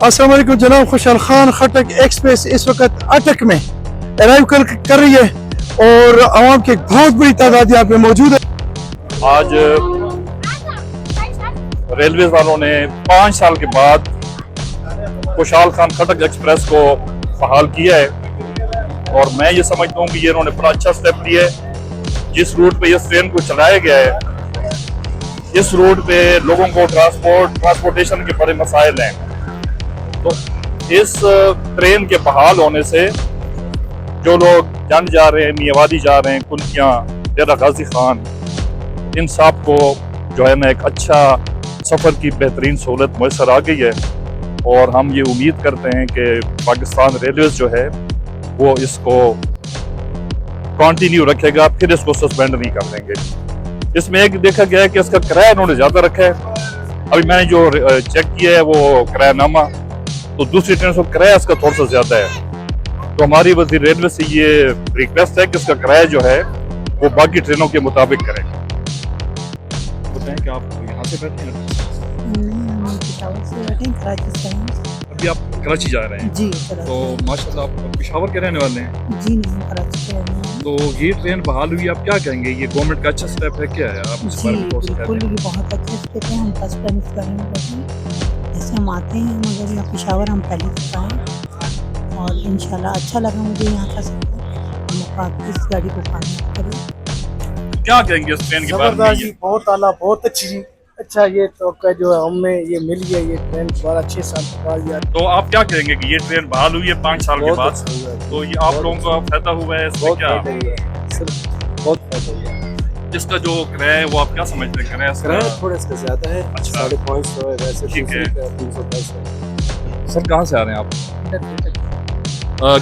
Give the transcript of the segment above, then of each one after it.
अस्सलाम वालेकुम जनाब। खुशहाल खान खटक एक्सप्रेस इस वक्त अटक में अराइव कर रही है और आवाम की एक बहुत बड़ी तादाद यहाँ पे मौजूद है। आज रेलवे वालों ने 5 साल के बाद खुशहाल खान खटक एक्सप्रेस को बहाल किया है और मैं ये समझता हूँ कि ये इन्होंने बड़ा अच्छा स्टेप लिया है। जिस रूट पे इस ट्रेन को चलाया गया है, इस रूट पे लोगों को ट्रांसपोर्टेशन के बड़े मसाइल हैं, तो इस ट्रेन के बहाल होने से जो लोग जंड जा रहे हैं, मियावादी जा रहे हैं, कुंतियाँ, डेरा गाजी खान, इन सब को जो है ना एक अच्छा सफ़र की बेहतरीन सहूलत मैसर आ गई है और हम ये उम्मीद करते हैं कि पाकिस्तान रेलवेज जो है वो इसको कंटिन्यू रखेगा, फिर इसको सस्पेंड नहीं कर देंगे। इसमें एक देखा गया है कि इसका किराया इन्होंने ज़्यादा रखा है। अभी मैंने जो चेक किया है वो किरायानामा, तो दूसरी ट्रेन से किराया इसका थोड़ा सा ज़्यादा है। तो हमारी वज़ीर रेलवे से ये रिक्वेस्ट है कि इसका किराया जो है वो बाकी ट्रेनों के मुताबिक करें। बताएं कि आप यहाँ से बैठे हैं? अभी आप कराची जा रहे हैं? जी। तो माशाल्लाह आप पेशावर के रहने वाले हैं? जी नहीं, कराची के रहने वाले हैं। तो ये ट्रेन बहाल हुई, आप क्या कहेंगे? ये गवर्नमेंट का अच्छा स्टेप है, क्या है? आप इस बारे में बिल्कुल, ये बहुत अच्छा स्टेप है। हम फर्स्ट टाइम इस बारे में बैठे, जैसे हम आते हैं मगर यहाँ पेशावर हम पहले से आए और इंशाल्लाह अच्छा लगा मुझे यहाँ का सफर। हम इस गाड़ी को कामयाब करें। क्या कहेंगे इस ट्रेन के बारे में? जी, बहुत आला, बहुत अच्छी जी। अच्छा, ये तो जो है हमें ये मिल गया, ये ट्रेन दोबारा 6 साल बाद यार। तो आप क्या कहेंगे कि ये ट्रेन बहाल हुई है 5 साल के बाद, अच्छा, तो ये आप लोगों का फायदा हुआ है इसमें? क्या बहुत फायदा हुआ है। इसका जो किराया है वो आप क्या समझते हैं? किराया थोड़ा इसका ज्यादा है। अच्छा। 550 है, वैसे ठीक है। 310 है। सर कहाँ से आ रहे हैं आप?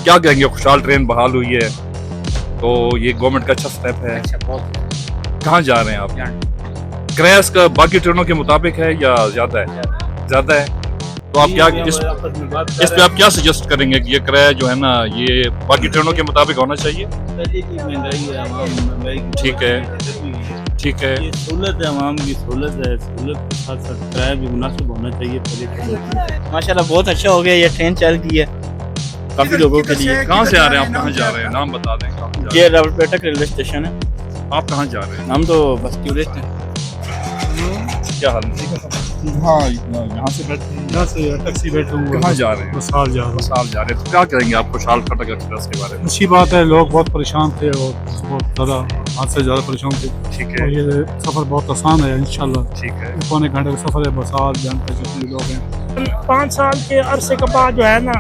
क्या कहेंगे? खुशहाल ट्रेन बहाल हुई है तो ये गवर्नमेंट का अच्छा स्टेप है। कहाँ जा रहे हैं आप? किराया इसका बाकी ट्रेनों के मुताबिक है या ज्यादा है? ज्यादा है। तो आप क्या इस पे आप क्या सजेस्ट करेंगे कि ये किराया जो है ना ये बाकी ट्रेनों के मुताबिक होना चाहिए? ठीक है, ठीक है। ये सहूलत है, आवाम की सहूलत है, सहूलत के साथ साथ किराया भी मुनासिब होना चाहिए। माशाल्लाह बहुत अच्छा हो गया, ये ट्रेन चल गई है काफी लोगों के लिए। कहाँ से आ रहे हैं आप? कहाँ जा रहे हैं? नाम बता दें। कहाँ जा रहे ये रावलपेटा रेलवे स्टेशन है। हैं? आप कहाँ जा रहे हैं? हम तो बस टूरिस्ट हैं। क्या हाल है? हाँ, यहाँ से यहाँ से टैक्सी बैठे हुए। कहाँ जा रहे हैं? बसाल जा रहा हूँ। साल जा रहे हैं। तो क्या करेंगे आप खुशहाल खटक एक्सप्रेस के बारे में? अच्छी बात है, लोग बहुत परेशान थे और बहुत ज़्यादा हाथ से ज़्यादा परेशान थे ठीक और है, ये सफ़र बहुत आसान है इंशाल्लाह। ठीक है। पौने घंटे का सफ़र है। बसाल जानते हैं जितने लोग हैं। 5 साल के अरसे के बाद जो है ना,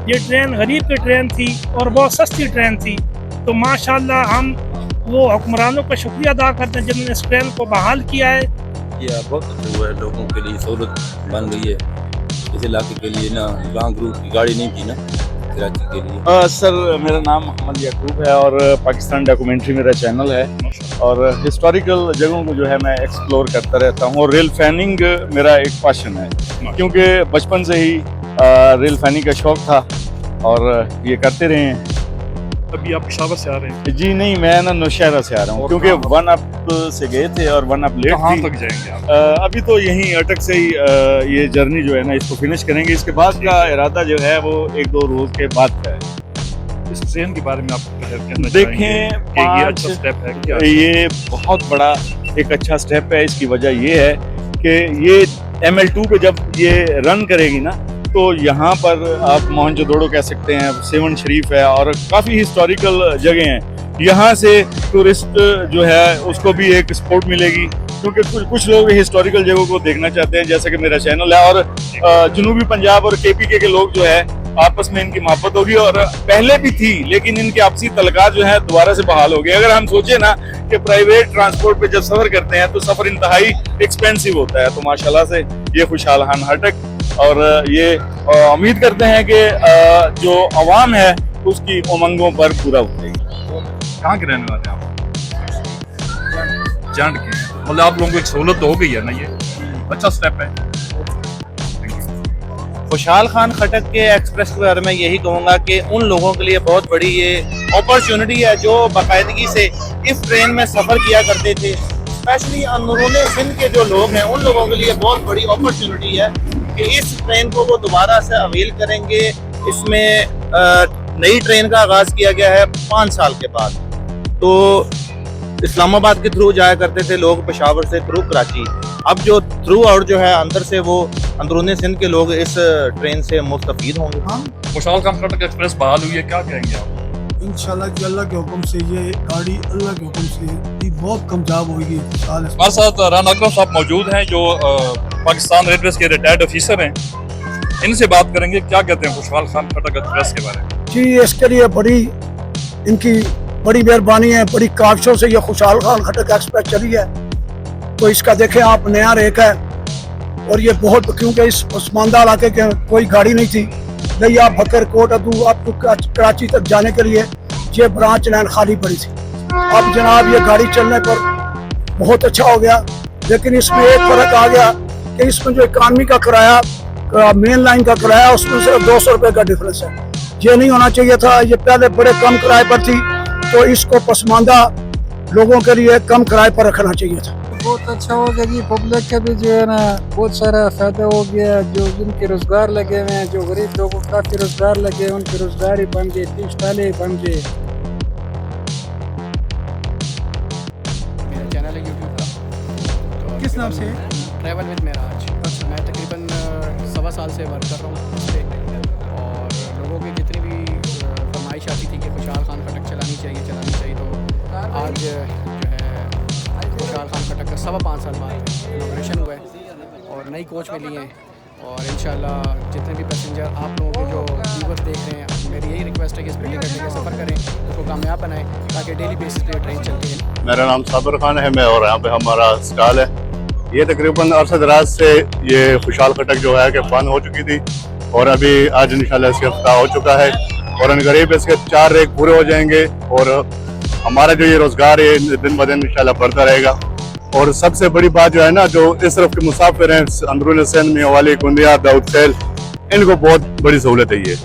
ये ट्रेन गरीब की ट्रेन थी और बहुत सस्ती ट्रेन थी। तो माशाल्लाह हम वो हुक्मरानों का शुक्रिया अदा करते हैं जिन्होंने इस ट्रेन को बहाल किया है। ये बहुत अच्छा हुआ है, लोगों के लिए सहूलत बन गई है। इस इलाके के लिए ना लॉन्ग रूट की गाड़ी नहीं थी ना कराची के लिए। सर मेरा नाम मोहम्मद याकूब है और पाकिस्तान डॉक्यूमेंट्री मेरा चैनल है और हिस्टोरिकल जगहों को जो है मैं एक्सप्लोर करता रहता हूँ और रेल फैनिंग मेरा एक पैशन है क्योंकि बचपन से ही रेल फैनिंग का शौक था और ये करते रहे हैं। अभी आप पेशावर से आ रहे हैं? जी नहीं, मैं ना नौशहरा से आ रहा हूँ और क्योंकि कहाँ? 1 अप से गए थे और 1 अप लेट कहाँ थी। तक जाएंगे आप? अभी तो यहीं अटक से ही ये जर्नी जो है ना इसको फिनिश करेंगे। इसके बाद का इरादा जो है वो 1-2 रोज के बाद का है। इस ट्रेन के बारे में आप क्या कहना देखें, चाहेंगे कि ये अच्छा स्टेप है क्या? ये बहुत बड़ा एक अच्छा स्टेप है। इसकी वजह ये है कि ये ML2 पे जब ये रन करेगी ना तो यहाँ पर आप मोहनजोदड़ो कह सकते हैं, सेवन शरीफ है और काफ़ी हिस्टोरिकल जगह हैं। यहाँ से टूरिस्ट जो है उसको भी एक सपोर्ट मिलेगी क्योंकि कुछ लोग हिस्टोरिकल जगहों को देखना चाहते हैं जैसे कि मेरा चैनल है और जनूबी पंजाब और KPK के लोग जो है आपस में इनकी मोहब्बत होगी और पहले भी थी लेकिन इनकी आपसी तलकात जो है दोबारा से बहाल हो गई। अगर हम सोचे ना कि प्राइवेट ट्रांसपोर्ट पे जब सफ़र करते हैं तो सफ़र इंतहाई एक्सपेंसिव होता है, तो माशाल्लाह से ये खुशहाल खान खटक और ये उम्मीद करते हैं कि जो अवाम है उसकी उमंगों पर पूरा उतरेगी। कहाँ के रहने वाले हैं आप? जंड के। मतलब आप लोगों को एक सहूलत तो हो गई है ना, ये अच्छा स्टेप है। खुशहाल खान खटक के एक्सप्रेस के बारे में यही कहूँगा कि उन लोगों के लिए बहुत बड़ी ये अपॉर्चुनिटी है जो बाकायदगी से इस ट्रेन में सफ़र किया करते थे। स्पेशली अंदरूनी सिंध के जो लोग हैं उन लोगों के लिए बहुत बड़ी अपॉर्चुनिटी है कि इस ट्रेन को वो दोबारा से अवेल करेंगे। इसमें नई ट्रेन का आगाज किया गया है 5 साल के बाद। तो इस्लामाबाद के थ्रू जाया करते थे लोग, पेशावर से थ्रू कराची। अब जो थ्रू आउट जो है अंदर से, वो अंदरूनी सिंध के लोग इस ट्रेन से मुस्तफीद होंगे। खुशहाल खान खटक एक्सप्रेस बहाल हुई है, क्या कहेंगे आप? इंशाल्लाह कि अल्लाह के हुक्म से ये गाड़ी अल्लाह के हुक्म से ये बहुत कामयाब होगी। हमारे साथ राना अकरम साहब मौजूद हैं जो पाकिस्तान रेलवेज के रिटायर्ड ऑफिसर हैं। इनसे बात करेंगे, क्या कहते हैं खुशहाल खान खटक एक्सप्रेस के बारे में। जी, इसके लिए इनकी बड़ी मेहरबानी है, बड़ी काविशों से ये खुशहाल खान खटक एक्सप्रेस चली है। तो इसका देखें आप, नया रेक है और ये बहुत, क्योंकि इस उस्मानदा इलाके के कोई गाड़ी नहीं थी, दरिया बकर कोट अदू आपको कराची तक जाने के लिए ये ब्रांच लाइन खाली पड़ी थी। अब जनाब ये गाड़ी चलने पर बहुत अच्छा हो गया, लेकिन इसमें एक फर्क आ गया कि इसमें जो इकानमी का किराया, मेन लाइन का किराया, उसमें सिर्फ 200 रुपये का डिफरेंस है। ये नहीं होना चाहिए था, ये पहले बड़े कम किराए पर थी, तो इसको पसमानदा लोगों के लिए कम किराए पर रखना चाहिए था। बहुत अच्छा हो गया जी, पब्लिक का भी जो है ना बहुत सारा फायदा हो गया। जो जिनके रोजगार लगे हुए हैं, जो गरीब लोगों को काफी रोजगार लगे, उनके रोजगार ही बन गए, 3 स्टालें बन गए। मेरा चैनल है यूट्यूब का, तो किस नाम से? Travel with Meraj. मैं तकरीबन 1.25 साल से वर्क कर रहा हूँ इस पर, और लोगों की जितनी भी फरमाइश आती थी कि खुशहाल खान खटक चलानी चाहिए, तो आज जो है खुशहाल खान खटक का 5.25 साल बाद इनॉग्रेशन हुआ है और नई कोच मिली हैं। और इंशाल्लाह जितने भी पैसेंजर आप लोगों के जो व्यूअर्स देख रहे हैं, मेरी यही रिक्वेस्ट है कि इस पर टिकट लेकर सफ़र करें, उसको कामयाब बनाएं, ताकि डेली बेसिस पे ट्रेन चलती है। मेरा नाम साबिर खान है, मैं और यहाँ पे हमारा स्टॉल है। ये तकरीबन अरसा दराज से ये खुशहाल खटक जो है कि बंद हो चुकी थी, और अभी आज इंशाल्लाह इसका इफ्ताह हो चुका है, और अनकरीब इसके 4 रेक पूरे हो जाएंगे, और हमारा जो ये रोज़गार है दिन ब दिन इंशाल्लाह बढ़ता रहेगा। और सबसे बड़ी बात जो है ना, जो इस तरफ के मुसाफिर हैं अंदरूनी सिंध में, वाली कुंदिया, दाऊद सेल, इनको बहुत बड़ी सहूलत है ये।